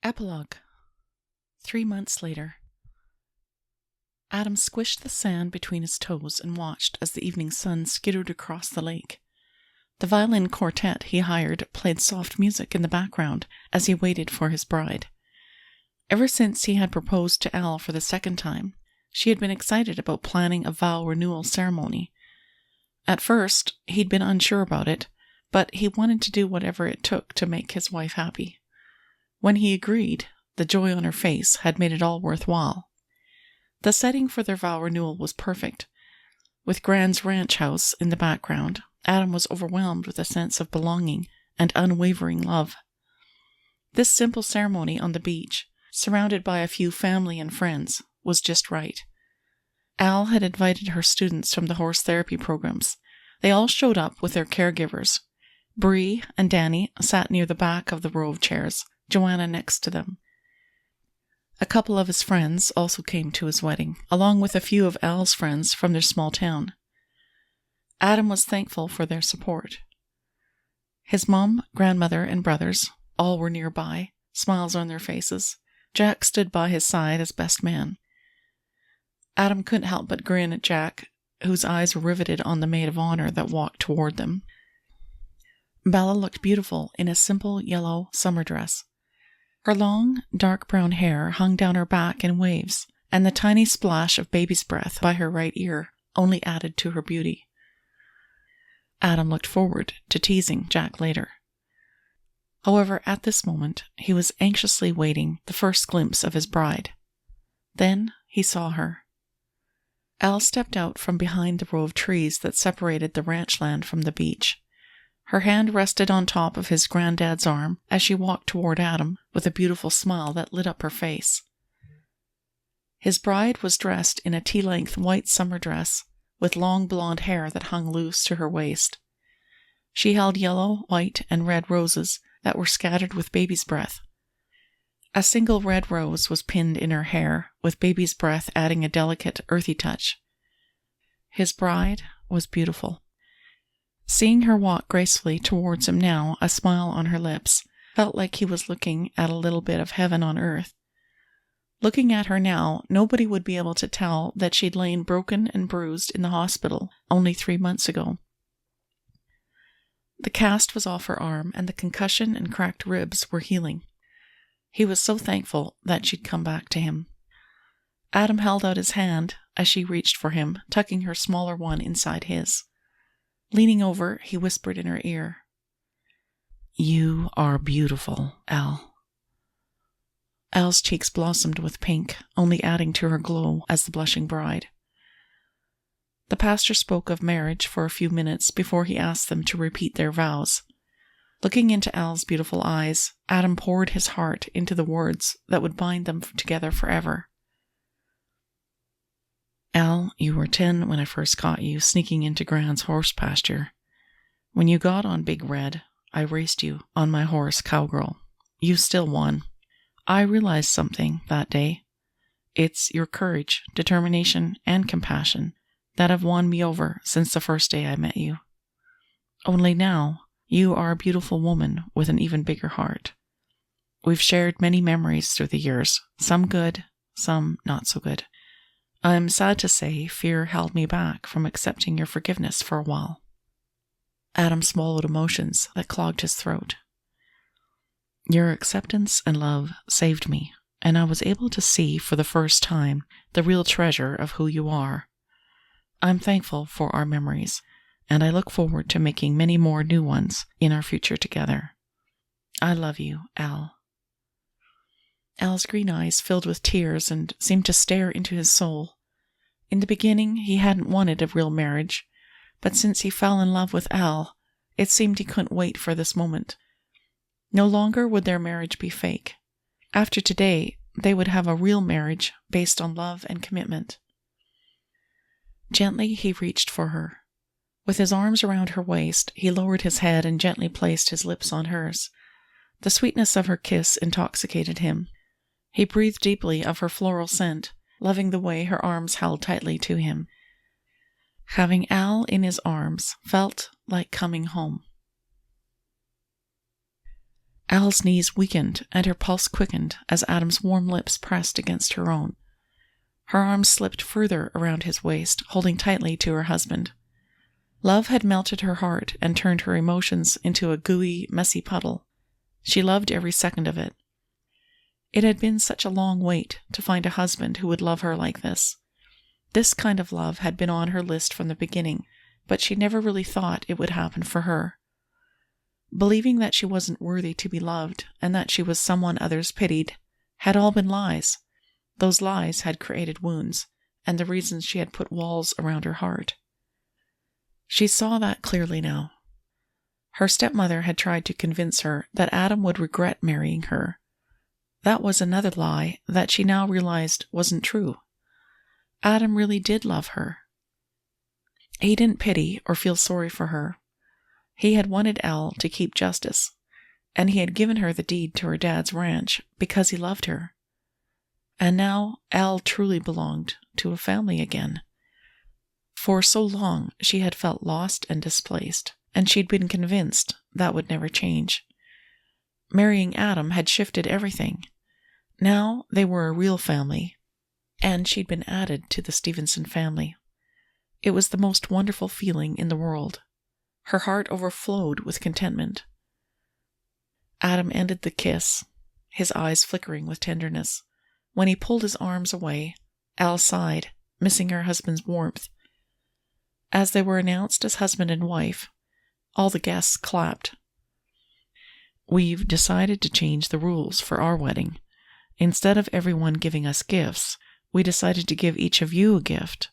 Epilogue. 3 months later. Adam squished the sand between his toes and watched as the evening sun skittered across the lake. The violin quartet he hired played soft music in the background as he waited for his bride. Ever since he had proposed to Elle for the second time, she had been excited about planning a vow renewal ceremony. At first, he'd been unsure about it, but he wanted to do whatever it took to make his wife happy. When he agreed, the joy on her face had made it all worthwhile. The setting for their vow renewal was perfect. With Gran's ranch house in the background, Adam was overwhelmed with a sense of belonging and unwavering love. This simple ceremony on the beach, surrounded by a few family and friends, was just right. Elle had invited her students from the horse therapy programs. They all showed up with their caregivers. Bree and Danny sat near the back of the row of chairs, Joanna next to them. A couple of his friends also came to his wedding, along with a few of Elle's friends from their small town. Adam was thankful for their support. His mom, grandmother, and brothers all were nearby, smiles on their faces. Jack stood by his side as best man. Adam couldn't help but grin at Jack, whose eyes were riveted on the maid of honor that walked toward them. Bella looked beautiful in a simple yellow summer dress. Her long, dark brown hair hung down her back in waves, and the tiny splash of baby's breath by her right ear only added to her beauty. Adam looked forward to teasing Jack later. However, at this moment, he was anxiously waiting the first glimpse of his bride. Then he saw her. Elle stepped out from behind the row of trees that separated the ranch land from the beach. Her hand rested on top of his granddad's arm as she walked toward Adam with a beautiful smile that lit up her face. His bride was dressed in a tea-length white summer dress with long blonde hair that hung loose to her waist. She held yellow, white, and red roses that were scattered with baby's breath. A single red rose was pinned in her hair, with baby's breath adding a delicate, earthy touch. His bride was beautiful. Seeing her walk gracefully towards him now, a smile on her lips, felt like he was looking at a little bit of heaven on earth. Looking at her now, nobody would be able to tell that she'd lain broken and bruised in the hospital only 3 months ago. The cast was off her arm, and the concussion and cracked ribs were healing. He was so thankful that she'd come back to him. Adam held out his hand as she reached for him, tucking her smaller one inside his. Leaning over, he whispered in her ear, "You are beautiful, Elle." Elle's cheeks blossomed with pink, only adding to her glow as the blushing bride. The pastor spoke of marriage for a few minutes before he asked them to repeat their vows. Looking into Elle's beautiful eyes, Adam poured his heart into the words that would bind them together forever. "Elle, you were 10 when I first caught you sneaking into Gran's horse pasture. When you got on Big Red, I raced you on my horse Cowgirl. You still won. I realized something that day. It's your courage, determination, and compassion that have won me over since the first day I met you. Only now, you are a beautiful woman with an even bigger heart. We've shared many memories through the years, some good, some not so good. I'm sad to say fear held me back from accepting your forgiveness for a while." Adam swallowed emotions that clogged his throat. "Your acceptance and love saved me, and I was able to see for the first time the real treasure of who you are. I'm thankful for our memories, and I look forward to making many more new ones in our future together. I love you, Elle." Elle's green eyes filled with tears and seemed to stare into his soul. In the beginning, he hadn't wanted a real marriage, but since he fell in love with Elle, it seemed he couldn't wait for this moment. No longer would their marriage be fake. After today, they would have a real marriage based on love and commitment. Gently, he reached for her. With his arms around her waist, he lowered his head and gently placed his lips on hers. The sweetness of her kiss intoxicated him. He breathed deeply of her floral scent, loving the way her arms held tightly to him. Having Elle in his arms felt like coming home. Al's knees weakened and her pulse quickened as Adam's warm lips pressed against her own. Her arms slipped further around his waist, holding tightly to her husband. Love had melted her heart and turned her emotions into a gooey, messy puddle. She loved every second of it. It had been such a long wait to find a husband who would love her like this. This kind of love had been on her list from the beginning, but she never really thought it would happen for her. Believing that she wasn't worthy to be loved and that she was someone others pitied had all been lies. Those lies had created wounds and the reasons she had put walls around her heart. She saw that clearly now. Her stepmother had tried to convince her that Adam would regret marrying her. That was another lie that she now realized wasn't true. Adam really did love her. He didn't pity or feel sorry for her. He had wanted Elle to keep justice, and he had given her the deed to her dad's ranch because he loved her. And now Elle truly belonged to a family again. For so long she had felt lost and displaced, and she'd been convinced that would never change. Marrying Adam had shifted everything. Now they were a real family, and she'd been added to the Stevenson family. It was the most wonderful feeling in the world. Her heart overflowed with contentment. Adam ended the kiss, his eyes flickering with tenderness. When he pulled his arms away, Elle sighed, missing her husband's warmth. As they were announced as husband and wife, all the guests clapped. "We've decided to change the rules for our wedding. Instead of everyone giving us gifts, we decided to give each of you a gift.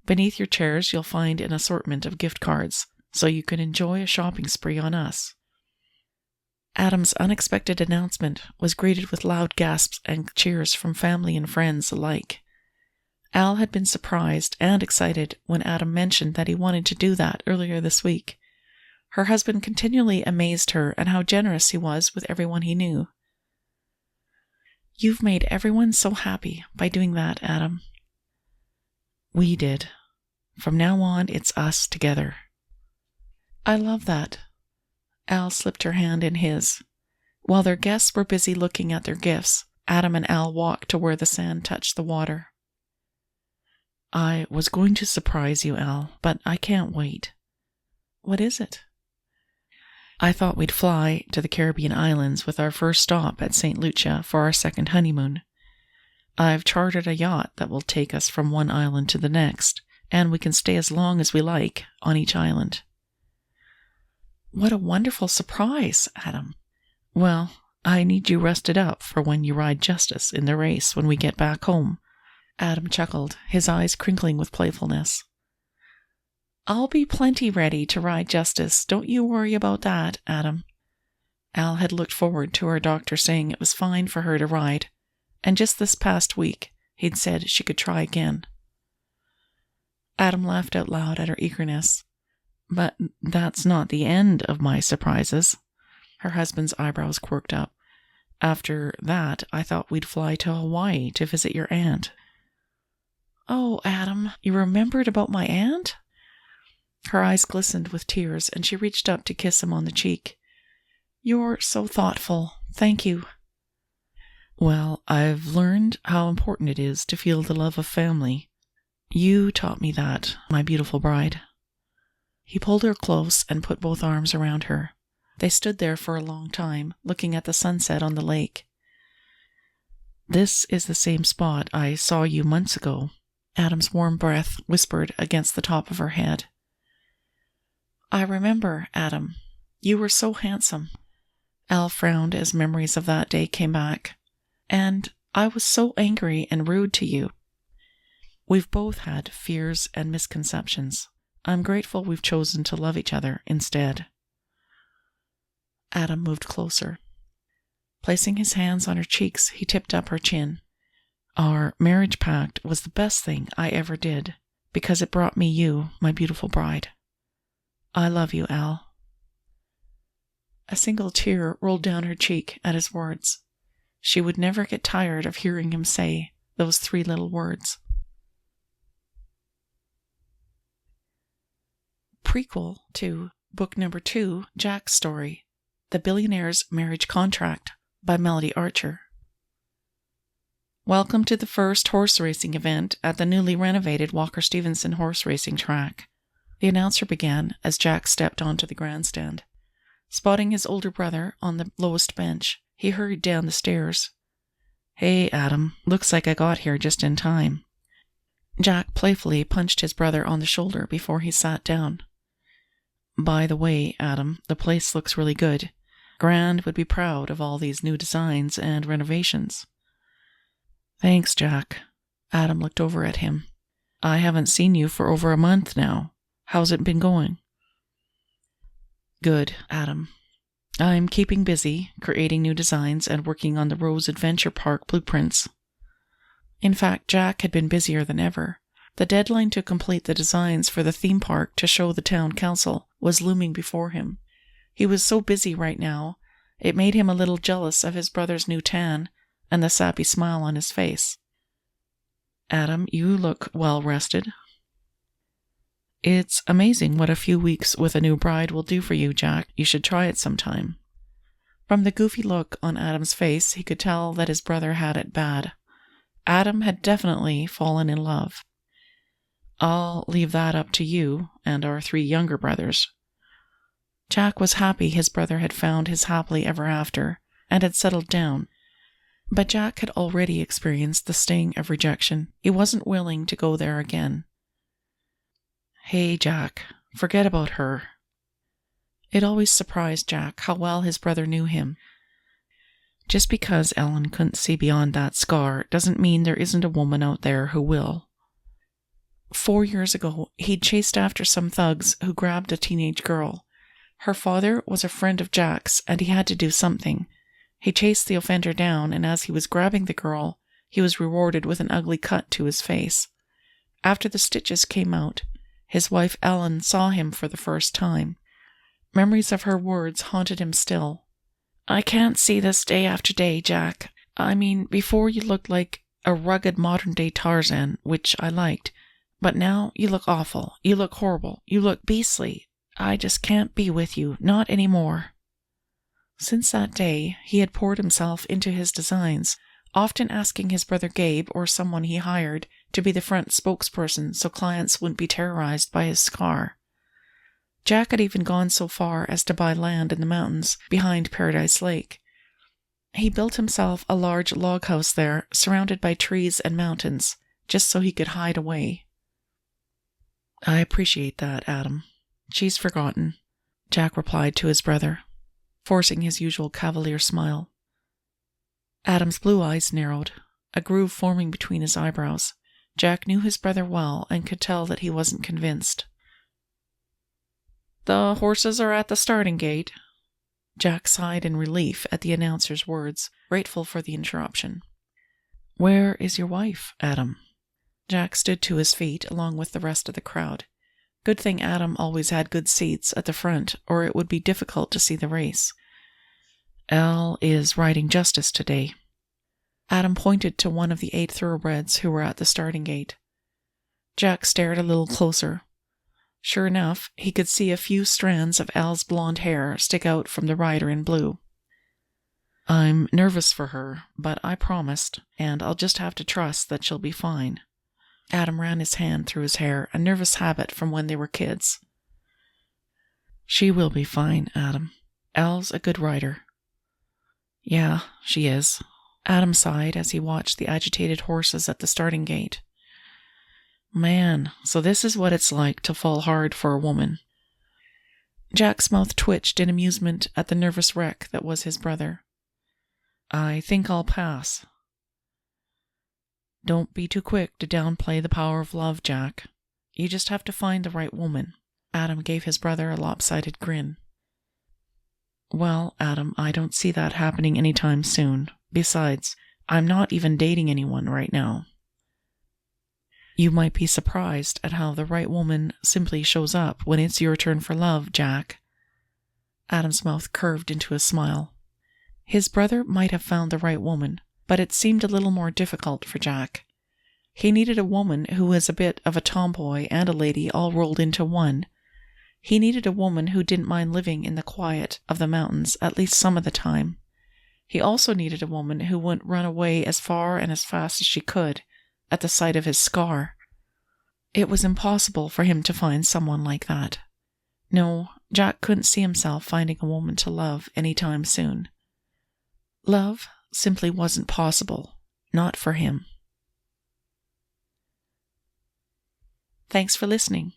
Beneath your chairs you'll find an assortment of gift cards, so you can enjoy a shopping spree on us." Adam's unexpected announcement was greeted with loud gasps and cheers from family and friends alike. Al had been surprised and excited when Adam mentioned that he wanted to do that earlier this week. Her husband continually amazed her at how generous he was with everyone he knew. "You've made everyone so happy by doing that, Adam." "We did. From now on, it's us together." "I love that." Al slipped her hand in his. While their guests were busy looking at their gifts, Adam and Al walked to where the sand touched the water. "I was going to surprise you, Al, but I can't wait." "What is it?" "I thought we'd fly to the Caribbean islands with our first stop at St. Lucia for our second honeymoon. I've chartered a yacht that will take us from one island to the next, and we can stay as long as we like on each island." "What a wonderful surprise, Adam." "Well, I need you rested up for when you ride Justice in the race when we get back home." Adam chuckled, his eyes crinkling with playfulness. "I'll be plenty ready to ride Justice. Don't you worry about that, Adam." Al had looked forward to her doctor saying it was fine for her to ride, and just this past week he'd said she could try again. Adam laughed out loud at her eagerness. "But that's not the end of my surprises." Her husband's eyebrows quirked up. "After that, I thought we'd fly to Hawaii to visit your aunt." "Oh, Adam, you remembered about my aunt?" Her eyes glistened with tears, and she reached up to kiss him on the cheek. "You're so thoughtful. Thank you." "Well, I've learned how important it is to feel the love of family. You taught me that, my beautiful bride." He pulled her close and put both arms around her. They stood there for a long time, looking at the sunset on the lake. "This is the same spot I saw you months ago," Adam's warm breath whispered against the top of her head. "I remember, Adam. You were so handsome." Al frowned as memories of that day came back. "And I was so angry and rude to you." "We've both had fears and misconceptions. I'm grateful we've chosen to love each other instead." Adam moved closer. Placing his hands on her cheeks, he tipped up her chin. "Our marriage pact was the best thing I ever did, because it brought me you, my beautiful bride. I love you, Al." A single tear rolled down her cheek at his words. She would never get tired of hearing him say those 3 little words. Prequel to book number 2, Jack's story, The Billionaire's Marriage Contract by Melody Archer. Welcome to the first horse racing event at the newly renovated Walker-Stevenson horse racing track. The announcer began as Jack stepped onto the grandstand. Spotting his older brother on the lowest bench, he hurried down the stairs. "Hey, Adam, looks like I got here just in time." Jack playfully punched his brother on the shoulder before he sat down. "By the way, Adam, the place looks really good. Grand would be proud of all these new designs and renovations." "Thanks, Jack." Adam looked over at him. "I haven't seen you for over a month now. How's it been going?" "Good, Adam. I'm keeping busy, creating new designs and working on the Rose Adventure Park blueprints." In fact, Jack had been busier than ever. The deadline to complete the designs for the theme park to show the town council was looming before him. He was so busy right now, it made him a little jealous of his brother's new tan and the sappy smile on his face. "Adam, you look well rested." "It's amazing what a few weeks with a new bride will do for you, Jack. You should try it sometime." From the goofy look on Adam's face, he could tell that his brother had it bad. Adam had definitely fallen in love. "I'll leave that up to you and our 3 younger brothers." Jack was happy his brother had found his happily ever after and had settled down. But Jack had already experienced the sting of rejection. He wasn't willing to go there again. "Hey, Jack, forget about her." It always surprised Jack how well his brother knew him. Just because Ellen couldn't see beyond that scar doesn't mean there isn't a woman out there who will. 4 years ago, he'd chased after some thugs who grabbed a teenage girl. Her father was a friend of Jack's, and he had to do something. He chased the offender down, and as he was grabbing the girl, he was rewarded with an ugly cut to his face. After the stitches came out, his wife Ellen saw him for the first time. Memories of her words haunted him still. "I can't see this day after day, Jack. I mean, before you looked like a rugged modern-day Tarzan, which I liked. But now you look awful. You look horrible. You look beastly. I just can't be with you, not anymore." Since that day, he had poured himself into his designs, often asking his brother Gabe or someone he hired to be the front spokesperson so clients wouldn't be terrorized by his scar. Jack had even gone so far as to buy land in the mountains behind Paradise Lake. He built himself a large log house there, surrounded by trees and mountains, just so he could hide away. "I appreciate that, Adam. She's forgotten," Jack replied to his brother, forcing his usual cavalier smile. Adam's blue eyes narrowed, a groove forming between his eyebrows. Jack knew his brother well and could tell that he wasn't convinced. "The horses are at the starting gate." Jack sighed in relief at the announcer's words, grateful for the interruption. "Where is your wife, Adam?" Jack stood to his feet along with the rest of the crowd. Good thing Adam always had good seats at the front, or it would be difficult to see the race. "Elle is riding Justice today." Adam pointed to one of the 8 thoroughbreds who were at the starting gate. Jack stared a little closer. Sure enough, he could see a few strands of Elle's blonde hair stick out from the rider in blue. "I'm nervous for her, but I promised, and I'll just have to trust that she'll be fine." Adam ran his hand through his hair, a nervous habit from when they were kids. "She will be fine, Adam. Elle's a good rider." "Yeah, she is." Adam sighed as he watched the agitated horses at the starting gate. "Man, so this is what it's like to fall hard for a woman." Jack's mouth twitched in amusement at the nervous wreck that was his brother. "I think I'll pass." "Don't be too quick to downplay the power of love, Jack. You just have to find the right woman." Adam gave his brother a lopsided grin. "Well, Adam, I don't see that happening anytime soon. Besides, I'm not even dating anyone right now." "You might be surprised at how the right woman simply shows up when it's your turn for love, Jack." Adam's mouth curved into a smile. His brother might have found the right woman, but it seemed a little more difficult for Jack. He needed a woman who was a bit of a tomboy and a lady all rolled into one. He needed a woman who didn't mind living in the quiet of the mountains at least some of the time. He also needed a woman who wouldn't run away as far and as fast as she could at the sight of his scar. It was impossible for him to find someone like that. No, Jack couldn't see himself finding a woman to love any time soon. Love simply wasn't possible, not for him. Thanks for listening.